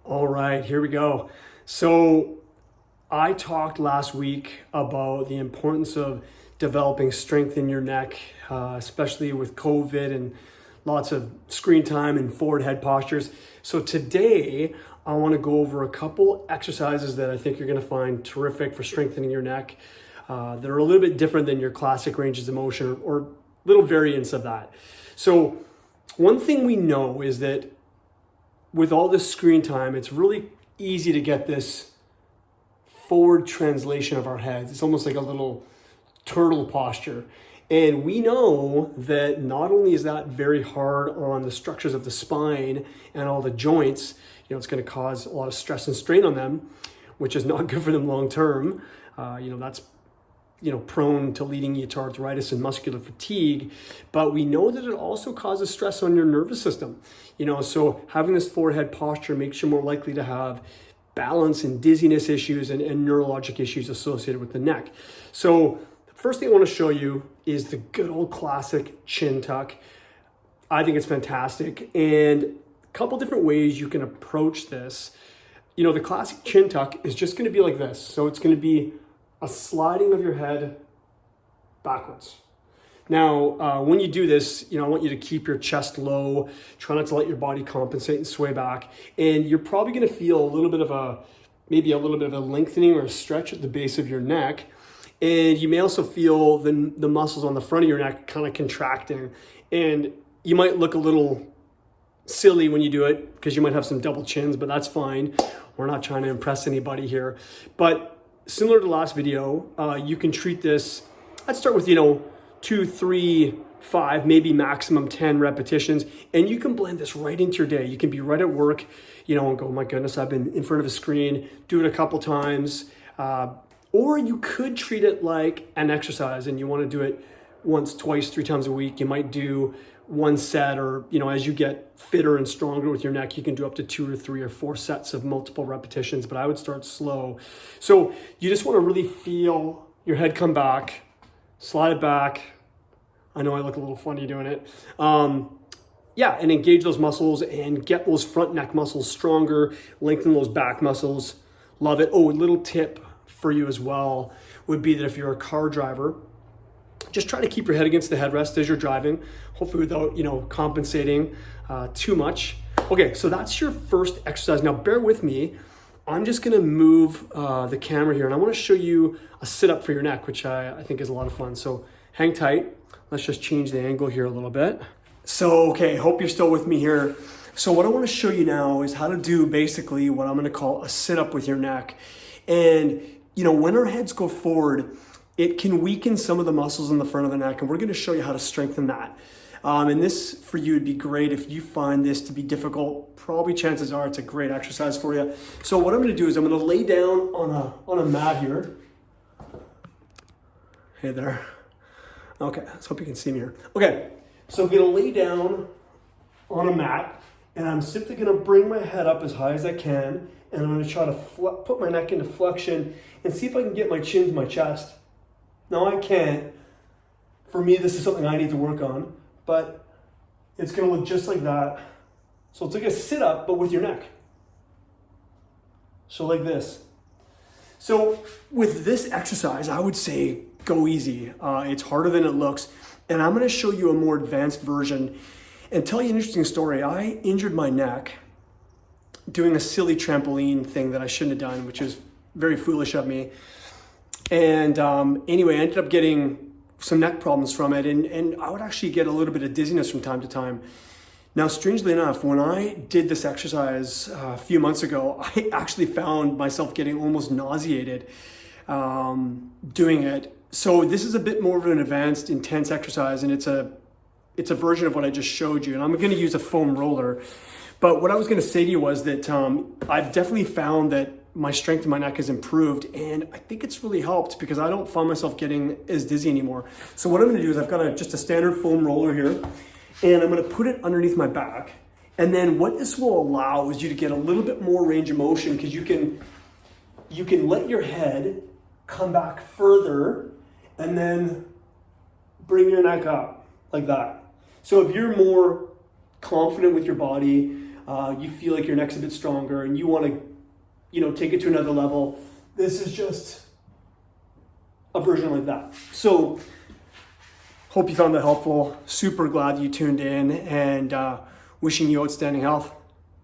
All right, here we go. So I talked last week about the importance of developing strength in your neck, especially with COVID and lots of screen time and forward head postures. So today I want to go over a couple exercises that I think you're going to find terrific for strengthening your neck. That are a little bit different than your classic ranges of motion or little variants of that. So one thing we know is that with all this screen time, it's really easy to get this forward translation of our heads. It's almost like a little turtle posture. And we know that not only is that very hard on the structures of the spine and all the joints, it's going to cause a lot of stress and strain on them, which is not good for them long term. That's prone to leading you to arthritis and muscular fatigue, but we know that it also causes stress on your nervous system. So having this forward head posture makes you more likely to have balance and dizziness issues and neurologic issues associated with the neck. So the first thing I want to show you is the good old classic chin tuck. I think it's fantastic, and a couple different ways you can approach this. The classic chin tuck is just going to be like this. So it's going to be a sliding of your head backwards. Now, when you do this, I want you to keep your chest low, try not to let your body compensate and sway back. And you're probably gonna feel maybe a little bit of a lengthening or a stretch at the base of your neck. And you may also feel the muscles on the front of your neck kind of contracting. And you might look a little silly when you do it because you might have some double chins, but that's fine. We're not trying to impress anybody here. But similar to the last video, you can treat this, I'd start with, 2, 3, 5, maybe maximum 10 repetitions. And you can blend this right into your day. You can be right at work, and go, oh my goodness, I've been in front of a screen, do it a couple times. Or you could treat it like an exercise and you want to do it once, twice, 3 times a week. You might do one set, or, as you get fitter and stronger with your neck, you can do up to 2 or 3 or 4 sets of multiple repetitions, but I would start slow. So you just want to really feel your head come back, slide it back. I know I look a little funny doing it. And engage those muscles and get those front neck muscles stronger, lengthen those back muscles. Love it. Oh, a little tip for you as well would be that if you're a car driver, just try to keep your head against the headrest as you're driving, hopefully without, compensating too much. Okay, so that's your first exercise. Now bear with me. I'm just gonna move the camera here and I wanna show you a sit-up for your neck, which I think is a lot of fun. So hang tight. Let's just change the angle here a little bit. So, okay, hope you're still with me here. So what I wanna show you now is how to do basically what I'm gonna call a sit-up with your neck. And, when our heads go forward, it can weaken some of the muscles in the front of the neck, and we're gonna show you how to strengthen that. And this for you would be great if you find this to be difficult. Probably chances are it's a great exercise for you. So what I'm gonna do is I'm gonna lay down on a mat here. Hey there. Okay, let's hope you can see me here. Okay, so I'm gonna lay down on a mat, and I'm simply gonna bring my head up as high as I can, and I'm gonna try to put my neck into flexion and see if I can get my chin to my chest. Now I can't. For me, this is something I need to work on, but it's gonna look just like that. So it's like a sit-up, but with your neck. So like this. So with this exercise, I would say go easy. It's harder than it looks. And I'm gonna show you a more advanced version and tell you an interesting story. I injured my neck doing a silly trampoline thing that I shouldn't have done, which is very foolish of me. And anyway, I ended up getting some neck problems from it, and I would actually get a little bit of dizziness from time to time. Now, strangely enough, when I did this exercise a few months ago, I actually found myself getting almost nauseated doing it. So this is a bit more of an advanced, intense exercise, and it's a version of what I just showed you, and I'm gonna use a foam roller. But what I was gonna say to you was that I've definitely found that my strength in my neck has improved, and I think it's really helped because I don't find myself getting as dizzy anymore. So what I'm gonna do is I've got just a standard foam roller here, and I'm gonna put it underneath my back. And then what this will allow is you to get a little bit more range of motion because you can let your head come back further and then bring your neck up like that. So if you're more confident with your body, you feel like your neck's a bit stronger and you want to, take it to another level. This is just a version like that. So hope you found that helpful. Super glad you tuned in, and wishing you outstanding health.